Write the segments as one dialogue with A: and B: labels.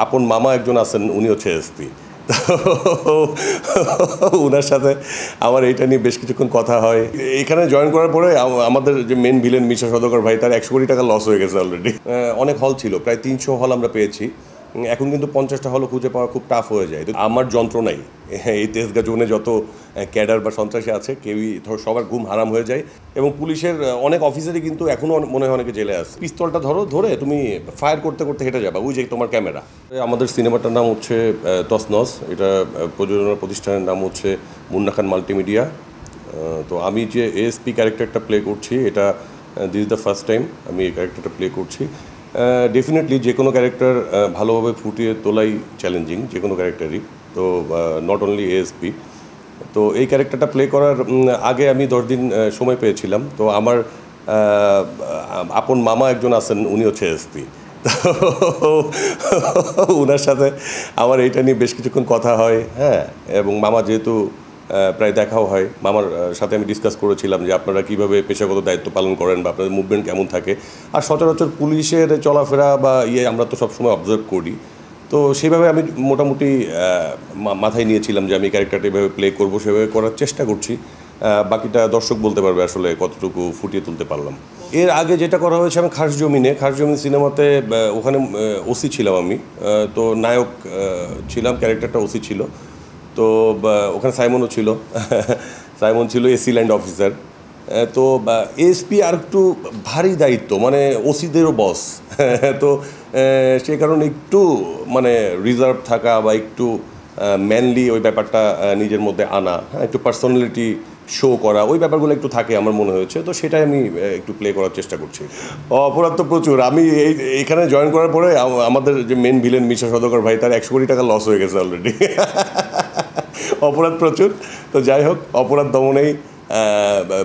A: আপন মামা একজন আছেন, উনি হচ্ছে এসপি। ওনার সাথে আমার এইটা নিয়ে বেশ কিছুক্ষণ কথা হয়। এখানে জয়েন করার পরে আমাদের যে মেন ভিলেন মিশা সওদাগর ভাই, তার 100 কোটি টাকা লস হয়ে গেছে অলরেডি। অনেক হল ছিল, প্রায় 300 হল আমরা পেয়েছি। এখন কিন্তু 50টা হলও খুঁজে পাওয়া খুব টাফ হয়ে যায়। আমার যন্ত্রণাই এই তেজগা জোনে যত ক্যাডার বা সন্ত্রাসী আছে, কেউই সবার ঘুম হারাম হয়ে যায়। এবং পুলিশের অনেক অফিসারই কিন্তু এখনও মনে হয় অনেকে জেলে আছে। পিস্তলটা ধরে তুমি ফায়ার করতে করতে হেঁটে যাবা, ওই যে তোমার ক্যামেরা। আমাদের সিনেমাটার নাম হচ্ছে তসনস। এটা প্রযোজনা প্রতিষ্ঠানের নাম হচ্ছে মুন্না খান মাল্টিমিডিয়া। তো আমি যে এএসপি ক্যারেক্টারটা প্লে করছি, এটা this is the first time আমি এই ক্যারেক্টারটা প্লে করছি। ডেফিনেটলি যে কোনো ক্যারেক্টার ভালোভাবে ফুটিয়ে তোলাই চ্যালেঞ্জিং, যে কোনো ক্যারেক্টারই। তো নট অনলি এএসপি। তো এই ক্যারেক্টারটা প্লে করার আগে আমি 10 দিন সময় পেয়েছিলাম। তো আমার আপন মামা একজন আছেন, উনি হচ্ছে এএসপি। ওনার সাথে আমার এইটা নিয়ে বেশ কিছুক্ষণ কথা হয়, হ্যাঁ। এবং মামা যেহেতু প্রায় দেখাও হয়, মামার সাথে আমি ডিসকাস করেছিলাম যে আপনারা কীভাবে পেশাগত দায়িত্ব পালন করেন বা আপনাদের মুভমেন্ট কেমন থাকে। আর সচরাচর পুলিশের চলাফেরা বা আমরা তো সবসময় অবজার্ভ করি। তো সেইভাবে আমি মোটামুটি মাথায় নিয়েছিলাম যে আমি ক্যারেক্টারটা এভাবে প্লে করবো, সেভাবে করার চেষ্টা করছি। বাকিটা দর্শক বলতে পারবে আসলে কতটুকু ফুটিয়ে তুলতে পারলাম। এর আগে যেটা করা হয়েছে, আমি খাস জমিন সিনেমাতে ওখানে ওসি ছিলাম আমি। তো নায়ক ছিলাম, ক্যারেক্টারটা ওসি ছিল। তো ওখানে সাইমনও ছিল। সাইমন ছিল এসি ল্যান্ড অফিসার। তো এসপি আর একটু ভারী দায়িত্ব, মানে ওসিদেরও বস। তো সেই কারণে একটু মানে রিজার্ভ থাকা বা একটু ম্যানলি ওই ব্যাপারটা নিজের মধ্যে আনা, হ্যাঁ, একটু পার্সোনালিটি শো করা, ওই ব্যাপারগুলো একটু থাকে আমার মনে হয়েছে। তো সেটাই আমি একটু প্লে করার চেষ্টা করছি। অপরাধ তো প্রচুর। আমি এইখানে জয়েন করার পরে আমাদের যে মেন ভিলেন মিশা সওদাগর ভাই, তার 100 কোটি টাকা লস হয়ে গেছে অলরেডি। অপরাধ প্রচুর। তো যাই হোক, অপরাধ দমনেই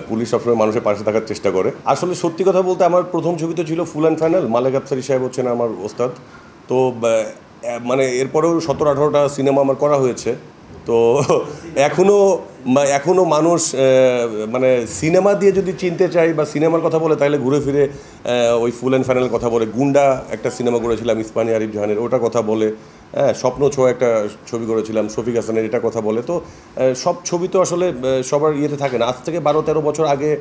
A: পুলিশ সবসময় মানুষের পাশে থাকার চেষ্টা করে। আসলে সত্যি কথা বলতে, আমার প্রথম ছবি তো ছিল ফুল অ্যান্ড ফাইনাল। মালেক আফসারি সাহেব হচ্ছেন আমার ওস্তাদ। তো মানে এরপরেও 17-18টা সিনেমা আমার করা হয়েছে। তো এখনও মানুষ মানে সিনেমা দিয়ে যদি চিনতে চাই বা সিনেমার কথা বলে, তাহলে ঘুরে ফিরে ওই ফুল অ্যান্ড ফাইনাল কথা বলে। গুন্ডা একটা সিনেমা করেছিলাম ইসমানী আরিফ জাহানের, ওটা কথা বলে। হ্যাঁ, স্বপ্ন ছোঁয়া একটা ছবি করেছিলাম শফিক হাসানের, এটা কথা বলে। তো সব ছবি তো আসলে সবার ইয়েতে থাকে না। আজ থেকে 12-13 বছর আগে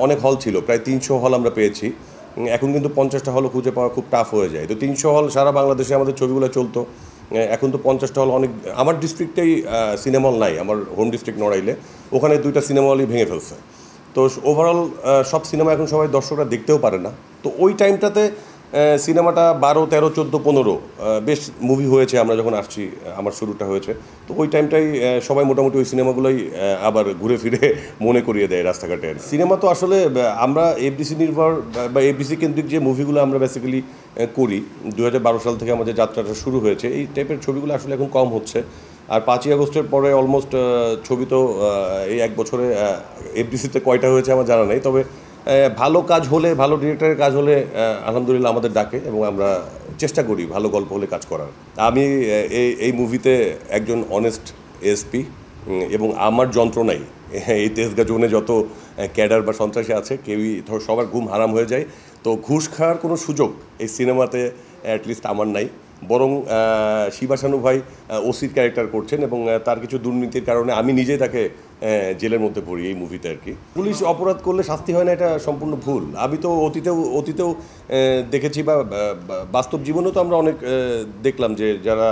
A: অনেক হল ছিল, প্রায় 300 হল আমরা পেয়েছি। এখন কিন্তু 50টা হলও খুঁজে পাওয়া খুব টাফ হয়ে যায়। তো 300 হল সারা বাংলাদেশে আমাদের ছবিগুলো চলতো। এখন তো 50টা হল অনেক। আমার ডিস্ট্রিক্টেই সিনেমা হল নাই, আমার হোম ডিস্ট্রিক্ট নড়াইলে। ওখানে 2টা সিনেমা হলই ভেঙে ফেলছে। তো ওভারঅল সব সিনেমা এখন সবাই দর্শকরা দেখতেও পারে না। তো ওই টাইমটাতে সিনেমাটা 12, 13, 14, 15 বেশ মুভি হয়েছে। আমরা যখন আসছি, আমার শুরুটা হয়েছে, তো ওই টাইমটাই সবাই মোটামুটি ওই সিনেমাগুলোই আবার ঘুরে ফিরে মনে করিয়ে দেয় রাস্তাঘাটে। সিনেমা তো আসলে আমরা এফডিসি নির্ভর বা এফডিসি কেন্দ্রিক যে মুভিগুলো আমরা বেসিক্যালি করি, 2012 সাল থেকে আমাদের যাত্রাটা শুরু হয়েছে। এই টাইপের ছবিগুলো আসলে এখন কম হচ্ছে। আর 5ই আগস্টের পরে অলমোস্ট ছবি তো এই 1 বছরে এফডিসিতে কয়টা হয়েছে আমার জানা নেই। তবে ভালো কাজ হলে, ভালো ডিরেক্টরের কাজ হলে আলহামদুলিল্লাহ আমাদের ডাকে এবং আমরা চেষ্টা করি ভালো গল্প হলে কাজ করার। আমি এই মুভিতে একজন অনেস্ট এসপি এবং আমার যন্ত্রণাই এই তেজগা জোনে যত ক্যাডার বা সন্ত্রাসী আছে, কেউই সবার ঘুম হারাম হয়ে যায়। তো ঘুষ খাওয়ার কোনো সুযোগ এই সিনেমাতে অ্যাটলিস্ট আমার নাই। বরং শিবাশানু ভাই ওসির ক্যারেক্টার করছেন এবং তার কিছু দুর্নীতির কারণে আমি নিজেই তাকে জেলের মধ্যে পড়ি এই মুভিতে আর কি। পুলিশ অপরাধ করলে শাস্তি হয় না, এটা সম্পূর্ণ ভুল। আমি তো অতীতেও দেখেছি বা বাস্তব জীবনেও তো আমরা অনেক দেখলাম যে যারা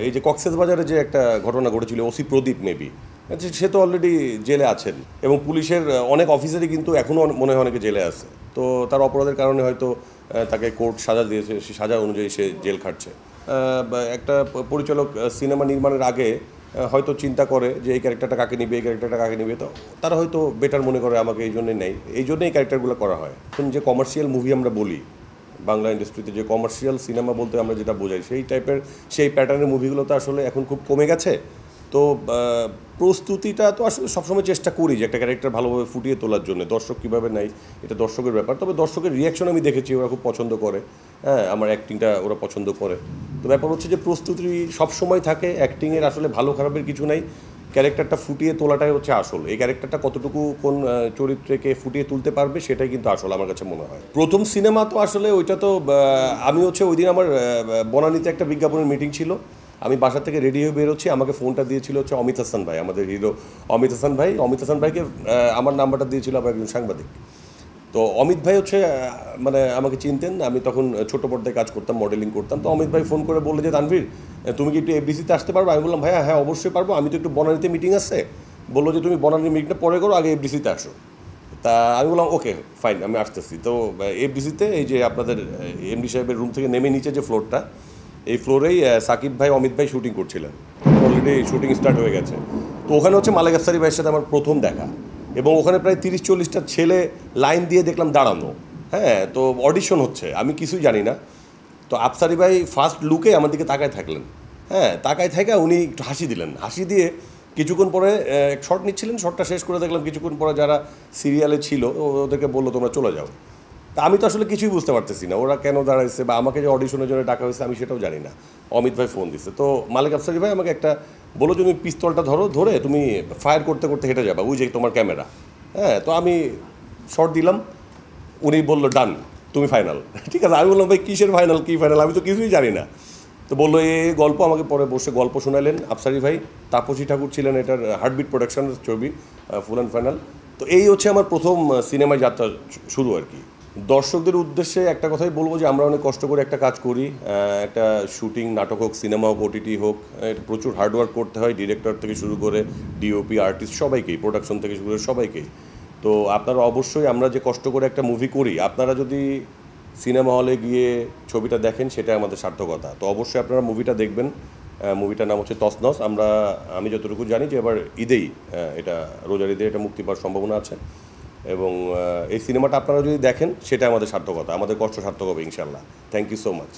A: এই যে কক্সবাজারে যে একটা ঘটনা ঘটেছিল, ওসি প্রদীপ মেবি, সে তো অলরেডি জেলে আছেন। এবং পুলিশের অনেক অফিসারই কিন্তু এখনও মনে হয় অনেকে জেলে আছে। তো তার অপরাধের কারণে হয়তো তাকে কোর্ট সাজা দিয়েছে, সে সাজা অনুযায়ী সে জেল খাটছে। একটা পরিচালক সিনেমা নির্মাণের আগে হয়তো চিন্তা করে যে এই ক্যারেক্টারটা কাকে নিবে, এই ক্যারেক্টারটা কাকে নিবে। তো তারা হয়তো বেটার মনে করে আমাকে এই জন্যই নেয়, এই জন্যই ক্যারেক্টারগুলো করা হয়। এখন যে কমার্শিয়াল মুভি আমরা বলি, বাংলা ইন্ডাস্ট্রিতে যে কমার্শিয়াল সিনেমা বলতে আমরা যেটা বোঝাই, সেই প্যাটার্নের মুভিগুলো তো আসলে এখন খুব কমে গেছে। তো প্রস্তুতিটা তো আসলে সবসময় চেষ্টা করি যে একটা ক্যারেক্টার ভালোভাবে ফুটিয়ে তোলার জন্য। দর্শক কীভাবে নেয় এটা দর্শকের ব্যাপার। তবে দর্শকের রিয়াকশন আমি দেখেছি, ওরা খুব পছন্দ করে। হ্যাঁ, আমার অ্যাক্টিংটা ওরা পছন্দ করে। তো ব্যাপার হচ্ছে যে প্রস্তুতি সবসময় থাকে অ্যাক্টিংয়ের, আসলে ভালো খারাপের কিছু নাই। ক্যারেক্টারটা ফুটিয়ে তোলাটাই হচ্ছে আসল। এই ক্যারেক্টারটা কতটুকু কোন চরিত্রকে ফুটিয়ে তুলতে পারবে সেটাই কিন্তু আসল আমার কাছে মনে হয়। প্রথম সিনেমা তো আসলে ওইটা তো আমি হচ্ছে ওই দিন আমার বনানীতে একটা বিজ্ঞাপনের মিটিং ছিল, আমি বাসা থেকে রেডি হয়ে বেরোচ্ছি, আমাকে ফোনটা দিয়েছিল হচ্ছে অমিত হাসান ভাই, আমাদের হিরো অমিত হাসান ভাই। অমিত হাসান ভাইকে আমার নাম্বারটা দিয়েছিল আমার একজন সাংবাদিক। তো অমিত ভাই হচ্ছে মানে আমাকে চিনতেন, আমি তখন ছোটো পর্দায় কাজ করতাম, মডেলিং করতাম। তো অমিত ভাই ফোন করে বললে যে তানভীর তুমি কি একটু এফডিসিতে আসতে পারবো? আমি বললাম ভাইয়া হ্যাঁ অবশ্যই পারবো, আমি তো একটু বনানীতে মিটিং আছে। বললো যে তুমি বনানীর মিটিংটা পরে করো, আগে এফডিসিতে আসো। তা আমি বললাম ওকে ফাইন, আমি আসতেছি। তো এফডিসিতে এই যে আপনাদের এমডি সাহেবের রুম থেকে নেমে নিচে যে ফ্লোরটা, এই ফ্লোরেই সাকিব ভাই অমিত ভাই শুটিং করছিলেন, অলরেডি শুটিং স্টার্ট হয়ে গেছে। তো ওখানে হচ্ছে মালেক আফসারি ভাইয়ের সাথে আমার প্রথম দেখা, এবং ওখানে প্রায় 30-40টা ছেলে লাইন দিয়ে দেখলাম দাঁড়ানো। হ্যাঁ, তো অডিশন হচ্ছে, আমি কিছুই জানি না। তো আফসারি ভাই ফার্স্ট লুকে আমার দিকে তাকায় থাকলেন। হ্যাঁ, তাকায় থাকা উনি একটু হাসি দিলেন, হাসি দিয়ে কিছুক্ষণ পরে এক শর্ট নিচ্ছিলেন, শর্টটা শেষ করে দেখলাম কিছুক্ষণ পরে যারা সিরিয়ালে ছিল ওদেরকে বললো তোমরা চলে যাও। তা আমি তো আসলে কিছুই বুঝতে পারতেছি না ওরা কেন দাঁড়াইছে, বা আমাকে যে অডিশনের জন্য ডাকা হয়েছে আমি সেটাও জানি না। অমিত ভাই ফোন দিচ্ছে, তো মালিক আফসারি ভাই আমাকে একটা বলো যে তুমি পিস্তলটা ধরে তুমি ফায়ার করতে করতে হেঁটে যাবা, ওই যে তোমার ক্যামেরা। হ্যাঁ, তো আমি শর্ট দিলাম, উনি বললো ডান, তুমি ফাইনাল। ঠিক আছে, আমি বললাম ভাই কিসের ফাইনাল, কী ফাইনাল, আমি তো কিছুই জানি না। তো বললো এই গল্প, আমাকে পরে বসে গল্প শোনালেন আফসারি ভাই। তাপসী ঠাকুর ছিলেন এটার হার্টবিট প্রোডাকশনের ছবি, ফুল অ্যান্ড ফাইনাল। তো এই হচ্ছে আমার প্রথম সিনেমায় যাত্রা শুরু আর কি। দর্শকদের উদ্দেশ্যে একটা কথাই বলবো যে আমরা অনেক কষ্ট করে একটা কাজ করি, একটা শুটিং, নাটক হোক, সিনেমা হোক, ওটিটি হোক, এটা প্রচুর হার্ডওয়ার্ক করতে হয়, ডিরেক্টর থেকে শুরু করে ডিওপি, আর্টিস্ট সবাইকেই, প্রোডাকশন থেকে শুরু করে সবাইকেই। তো আপনারা অবশ্যই আমরা যে কষ্ট করে একটা মুভি করি, আপনারা যদি সিনেমা হলে গিয়ে ছবিটা দেখেন সেটা আমাদের সার্থকতা। তো অবশ্যই আপনারা মুভিটা দেখবেন। মুভিটার নাম হচ্ছে তছনছ। আমি যতটুকু জানি যে এবার ঈদেই, এটা রোজার ঈদে এটা মুক্তি পাওয়ার সম্ভাবনা আছে, এবং এই সিনেমাটা আপনারা যদি দেখেন সেটা আমাদের সার্থকতা, আমাদের কষ্ট সার্থক হবে ইনশাল্লাহ। Thank you so much.